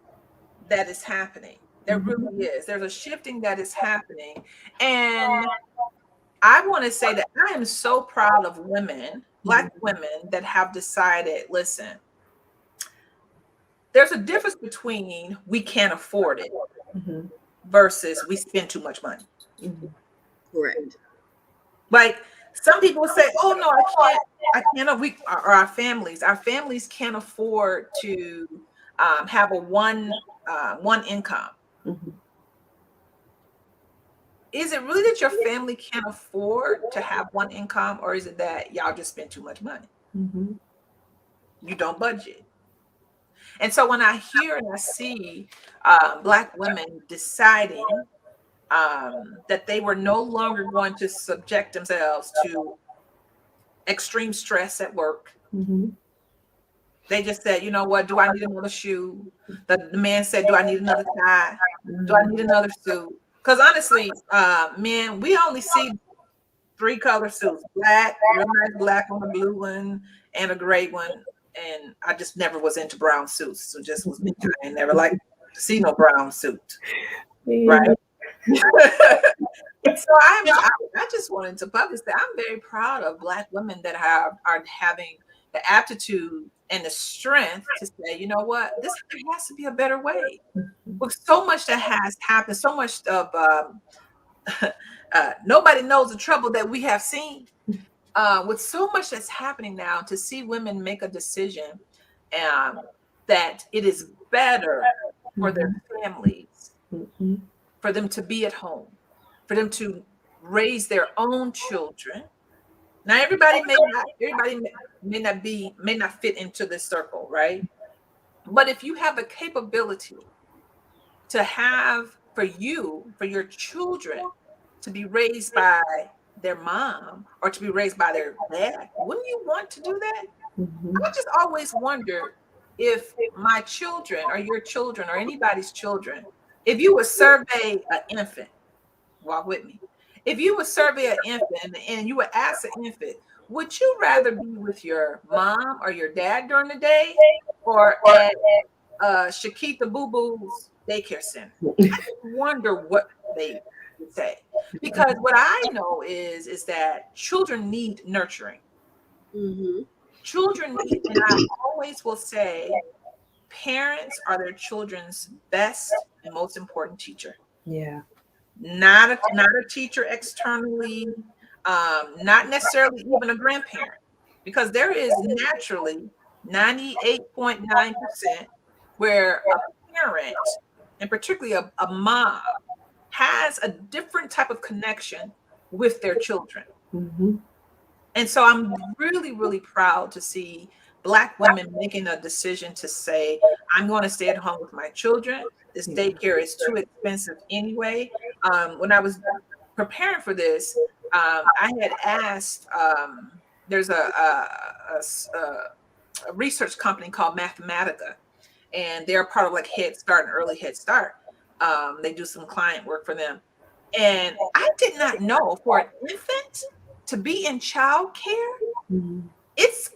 that is happening. There really is. There's a shifting that is happening. And I want to say that I am so proud of women, Black women, that have decided, listen, there's a difference between we can't afford it versus we spend too much money. Correct. Like some people say, oh no, I can't, or our families can't afford to have a one income. Is it really that your family can't afford to have one income, or is it that y'all just spend too much money? You don't budget. And so when I hear and I see Black women deciding that they were no longer going to subject themselves to extreme stress at work. They just said, you know what, do I need another shoe? The man said, do I need another tie? Do I need another suit? Because honestly, men, we only see 3 color suits: black, real nice black one, a blue one, and a gray one. And I just never was into brown suits. So just was me. I never liked to see no brown suit. Right. So I just wanted to publish that I'm very proud of Black women that are having the aptitude and the strength to say, you know what, there has to be a better way. With so much that has happened, so much of nobody knows the trouble that we have seen. With so much that's happening now, to see women make a decision that it is better for their families, for them to be at home, for them to raise their own children. Now, everybody may not fit into this circle, right? But if you have the capability to have for your children to be raised by their mom or to be raised by their dad, wouldn't you want to do that? I just always wondered if my children or your children or anybody's children, if you would survey an infant, walk with me. If you would survey an infant and you would ask an infant, would you rather be with your mom or your dad during the day or at Shakita Boo Boo's daycare center? I wonder what they would say. Because what I know is that children need nurturing. Children need, and I always will say, parents are their children's best and most important teacher. Yeah. Not a teacher externally, not necessarily even a grandparent, because there is naturally 98.9% where a parent, and particularly a mom, has a different type of connection with their children. And so I'm really, really proud to see Black women making a decision to say, I'm going to stay at home with my children. This daycare is too expensive anyway. When I was preparing for this, I had asked, there's a research company called Mathematica, and they're part of like Head Start and Early Head Start. They do some client work for them. And I did not know for an infant to be in childcare, it's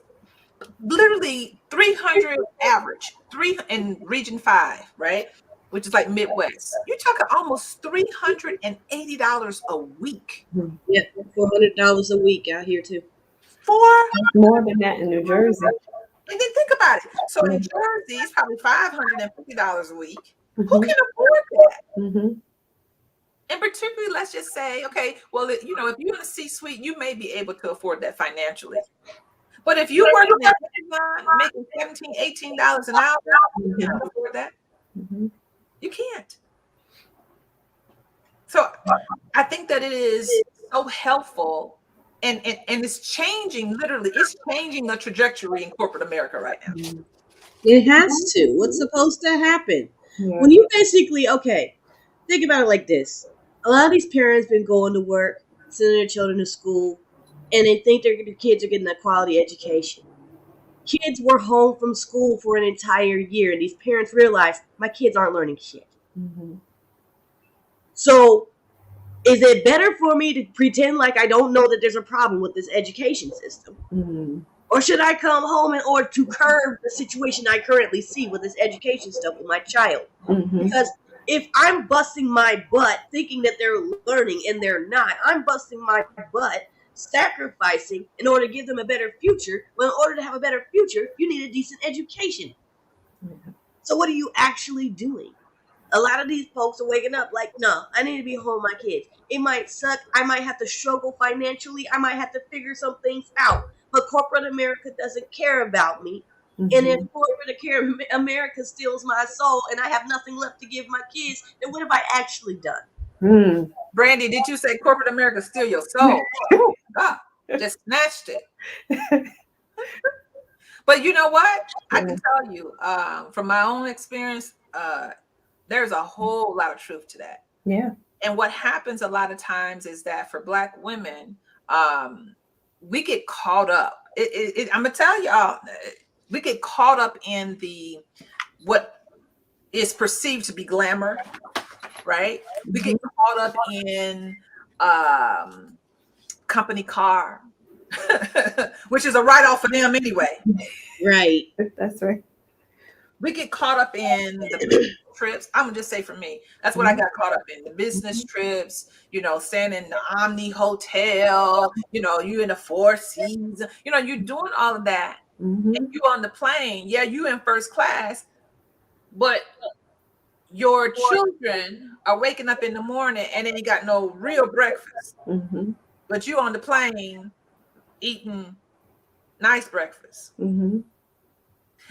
literally 300 average, 3 in region 5, right? which is like Midwest, you're talking almost $380 a week Yeah, $400 a week out here too. for. More than that in New Jersey. And then think about it. So in Yeah. Jersey, it's probably $550 a week. Who Mhm. can afford that? Mhm. And particularly, let's just say, okay, well, if you're in a C-suite, you may be able to afford that financially. But if you're working at Amazon, making $17, $18 an hour, you can't afford that. Mhm. You can't. So I think that it is so helpful, and it's changing, literally, it's changing the trajectory in corporate America right now. Mhm. It has to. What's supposed to happen? Yeah. When you basically, okay, think about it like this. A lot of these parents been going to work, sending their children to school, and they think their kids are getting a quality education. Kids were home from school for an entire year, and these parents realize my kids aren't learning shit. Mhm. So, is it better for me to pretend like I don't know that there's a problem with this education system? Mhm. Or should I come home in order to curb the situation I currently see with this education stuff with my child? Mhm. Because if I'm busting my butt thinking that they're learning and they're not, I'm busting my butt sacrificing in order to give them a better future. Well, in order to have a better future, you need a decent education. Yeah. So, what are you actually doing? A lot of these folks are waking up like, no, I need to be home with my kids. It might suck. I might have to struggle financially. I might have to figure some things out. But corporate America doesn't care about me. And if Mhm. corporate America steals my soul and I have nothing left to give my kids, then what have I actually done? Mm. Brandy, did you say corporate America steal your soul? Oh, God, just snatched it. But you know what? I Yeah. can tell you from my own experience, there's a whole lot of truth to that. Yeah. And what happens a lot of times is that for Black women, we get caught up. I'm gonna tell y'all, we get caught up in what is perceived to be glamour, right? We get Mhm. caught up in company car, which is a write-off for them anyway. Right. That's right. We get caught up in the business trips. I'm gonna just say for me, that's what I got caught up in. The business trips, staying in the Omni Hotel, you in the Four Seasons, you're doing all of that. And Mhm. you on the plane, yeah, you in first class, but your children are waking up in the morning and they ain't got no real breakfast. Mhm. But you on the plane eating nice breakfast. Mhm.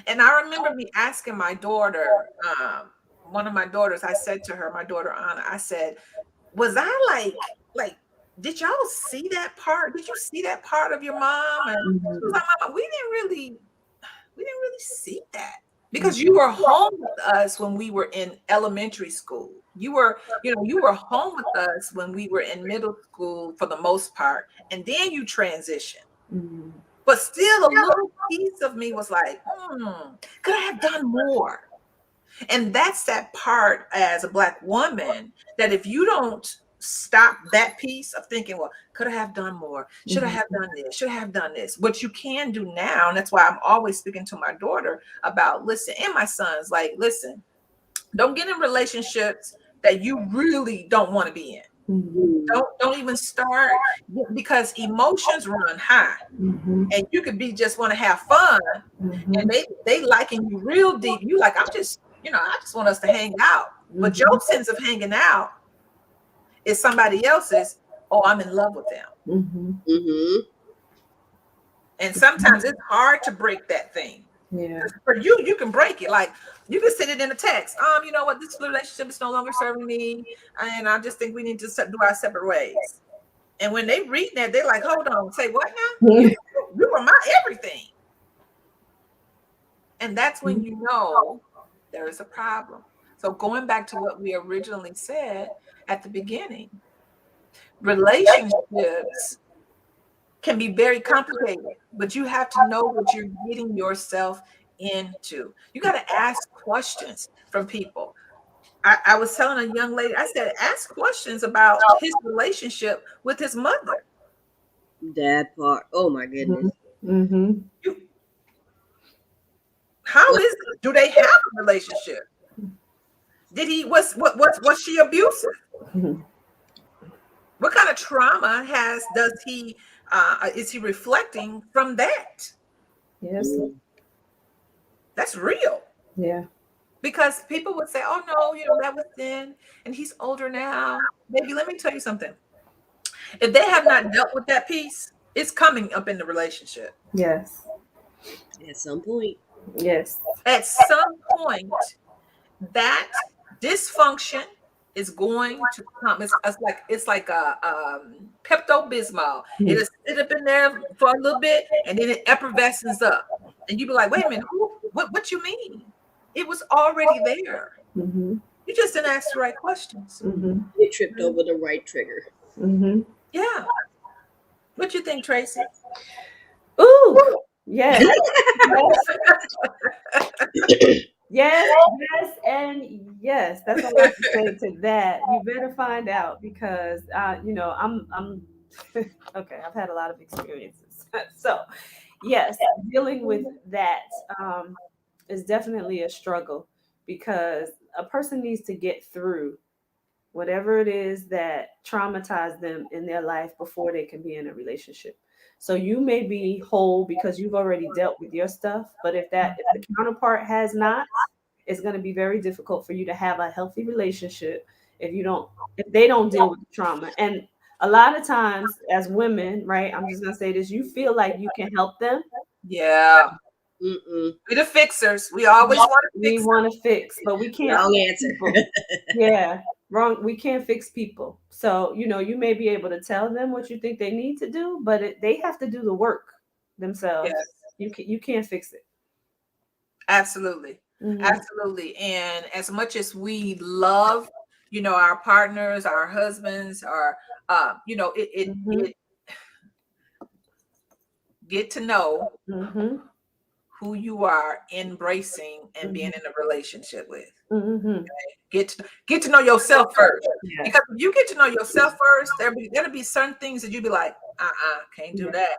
And I remember me asking my daughter, one of my daughters, I said to her, my daughter Anna, I said, was I like, did y'all see that part? Did you see that part of your mom? And she was Mhm. like, Mama, we didn't really see that. Because you were home with us when we were in elementary school. You were home with us when we were in middle school for the most part. And then you transitioned. Mhm. But still, a little piece of me was like, could I have done more? And that's that part as a Black woman that if you don't stop that piece of thinking, well, could I have done more? Should I Mhm. have done this? Should I have done this? What you can do now, and that's why I'm always speaking to my daughter about, listen, and my sons, like, listen, don't get in relationships that you really don't want to be in. Mhm. Don't even start, because emotions run high. Mhm. And you could be just want to have fun, and Mhm. they liking you real deep. You like, I just want us to hang out. But your Mhm. sense of hanging out is somebody else's. Oh, I'm in love with them. Mhm. Mm-hmm. And sometimes it's hard to break that thing. Yeah. For you can break it. Like, you can send it in a text. You know what? This relationship is no longer serving me, and I just think we need to do our separate ways. And when they read that, they're like, hold on, say what now? You were my everything. And that's when you know there is a problem. So going back to what we originally said at the beginning, relationships can be very complicated, but you have to know what you're getting yourself into. You got to ask questions from people. I was telling a young lady, I said, ask questions about his relationship with his mother. That part. Oh my goodness. Mhm. You, how is it? Do they have a relationship? Did he was she abusive? Mhm. What kind of trauma does he is he reflecting from that? Yes. That's real. Yeah. Because people would say, "Oh no, that was then, and he's older now." Baby, let me tell you something. If they have not dealt with that piece, it's coming up in the relationship. Yes. At some point. Yes. At some point, that dysfunction is going to come. It's like a Pepto Bismol. It Mhm. is sit up in there for a little bit, and then it effervesces up, and you be like, "Wait a minute, what you mean? It was already there. Mhm. You just didn't ask the right questions." Mhm. You tripped over the right trigger. Mhm. Yeah. What you think, Tracy? Ooh. Yes. Yes. Yes, yes, and yes. That's all I can say to that. You better find out because I'm okay. I've had a lot of experiences, so yes, dealing with that is definitely a struggle because a person needs to get through whatever it is that traumatized them in their life before they can be in a relationship. So you may be whole because you've already dealt with your stuff, but if the counterpart has not, it's going to be very difficult for you to have a healthy relationship if they don't deal with the trauma. And a lot of times as women, right? I'm just going to say this, you feel like you can help them. Yeah. Mm-mm. We the fixers. We always want to We fix them. want to fix, but we can't Wrong fix answer. people. Yeah, wrong. We can't fix people. So, you may be able to tell them what you think they need to do, but they have to do the work themselves. Yes, You can't fix it. absolutely. Hmm. Absolutely. And as much as we love, our partners, our husbands, our Hmm. it get to know Hmm. who you are embracing and being Hmm. in a relationship with. Hmm. Get to know yourself first. Yes. Because if you get to know yourself first, there'll be certain things that you'll be like, can't do Yeah. that.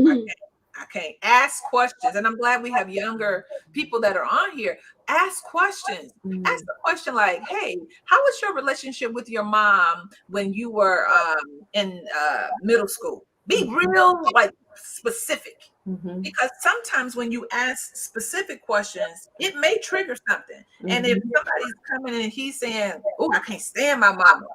I I can't ask questions. And I'm glad we have younger people that are on here. Ask questions. Ask Mm. the question like, hey, how was your relationship with your mom when you were in middle school? Be real, like specific. Hmm. Because sometimes when you ask specific questions, it may trigger something. And if Hmm. somebody's coming and he's saying, oh, I can't stand my mama.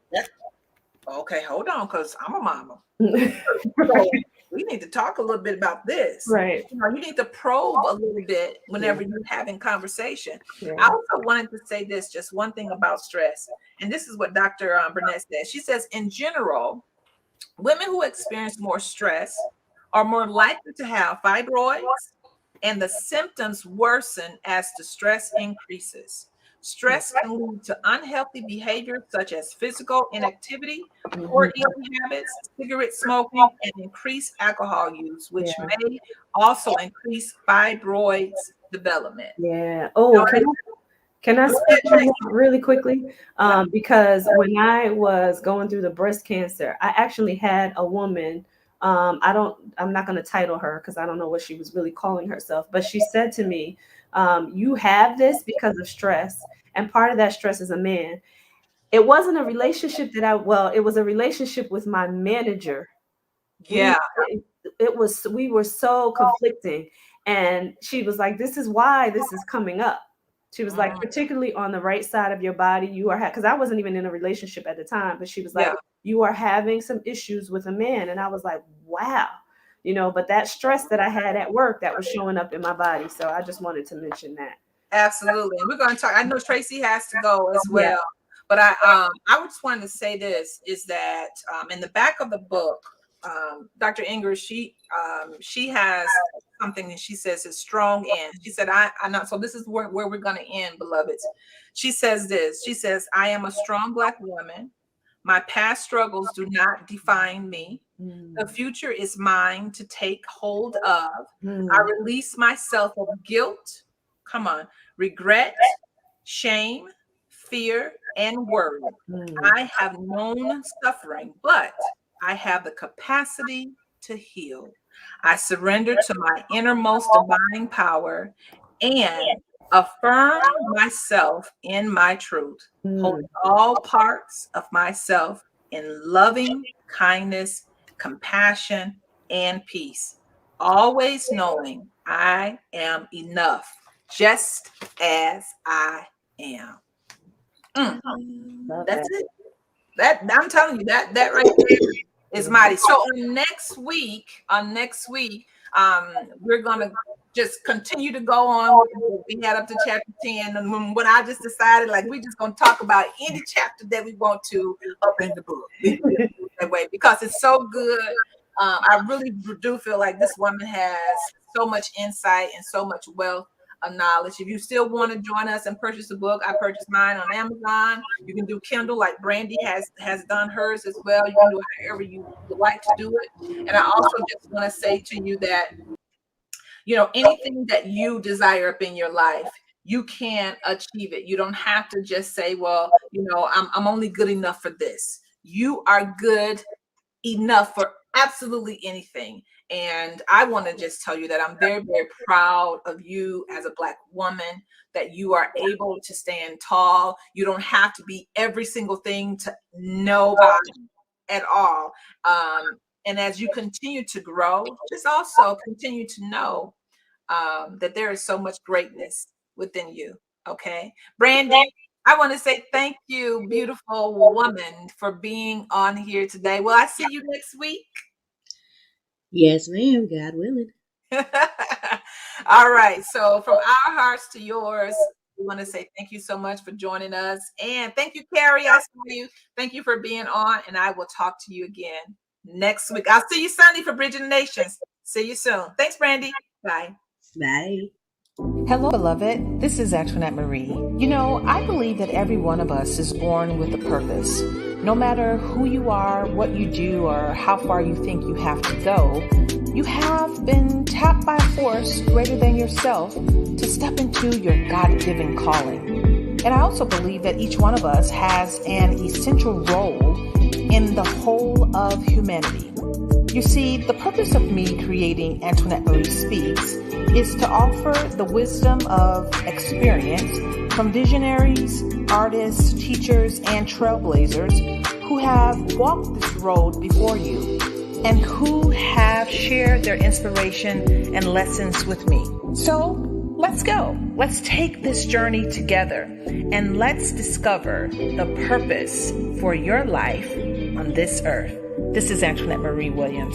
Okay, hold on, because I'm a mama. So we need to talk a little bit about this. Right. You need to probe a little bit Yeah. whenever you're having conversation. I Yeah. also wanted to say this, just one thing about stress. And this is what Dr. Burnett says. She says, in general, women who experience more stress are more likely to have fibroids, and the symptoms worsen as the stress increases. Stress can lead to unhealthy behaviors such as physical inactivity, poor Hmm. eating habits, cigarette smoking, and increased alcohol use, which Yeah. may also increase fibroids development. Yeah. You know Oh, what I can I mean? Go speak ahead, on Tracy. that really quickly? Yeah. Because when I was going through the breast cancer, I actually had a woman. I'm not going to title her because I don't know what she was really calling herself, but she said to me, "You have this because of stress, and part of that stress is a man." It wasn't a relationship well, it was a relationship with my manager. we Yeah. we were so conflicting, and she was like, this is why this is coming up. She was like, Mm, particularly on the right side of your body, you are because I wasn't even in a relationship at the time, but she was like, yeah. you are having some issues with a man. And I was like, wow. But that stress that I had at work, that was showing up in my body. So I just wanted to mention that. Absolutely. And we're going to talk. I know Tracy has to go as Yeah. well. But I just wanted to say this is that in the back of the book, Dr. Inger, she has something that she says is strong in. She said, I know. So this is where we're going to end, beloveds. She says this. She says, I am a strong Black woman. My past struggles do not define me. The Mm. future is mine to take hold of. I Mm. release myself of guilt. Come on, regret, shame, fear, and worry. Mm. I have known suffering, but I have the capacity to heal. I surrender to my innermost divine power, and affirm myself in my truth, holding all parts of myself in loving kindness, compassion, and peace, always knowing I am enough just as I am. That's it. That I'm telling you, that right there is mighty. So on next week, we're gonna just continue to go on. We had up to chapter 10, and when I just decided, like, we're just gonna talk about any chapter that we want to up in the book that way, because it's so good. I really do feel like this woman has so much insight and so much wealth of knowledge. If you still want to join us and purchase a book, I purchased mine on Amazon. You can do Kindle like Brandy has done hers as well. You can do it however you would like to do it. And I also just want to say to you that, anything that you desire up in your life, you can achieve it. You don't have to just say, well, I'm only good enough for this. You are good enough for absolutely anything. And I want to just tell you that I'm very, very proud of you as a Black woman, that you are able to stand tall. You don't have to be every single thing to nobody at all. And as you continue to grow, just also continue to know that there is so much greatness within you. Okay. Brandy, I want to say thank you, beautiful woman, for being on here today. Will I see you next week? Yes, ma'am. God willing. All right. So from our hearts to yours, we want to say thank you so much for joining us. And thank you, Carrie. I saw you. Thank you for being on. And I will talk to you again next week. I'll see you Sunday for Bridging the Nations. See you soon. Thanks, Brandy. Bye. Bye. Hello, beloved. This is Antoinette Marie. I believe that every one of us is born with a purpose. No matter who you are, what you do, or how far you think you have to go, you have been tapped by a force greater than yourself to step into your God-given calling. And I also believe that each one of us has an essential role in the whole of humanity. You see, the purpose of me creating Antoinette Marie Speaks is to offer the wisdom of experience from visionaries, artists, teachers, and trailblazers who have walked this road before you and who have shared their inspiration and lessons with me. So let's go. Let's take this journey together and let's discover the purpose for your life on this earth. This is Antoinette Marie Williams.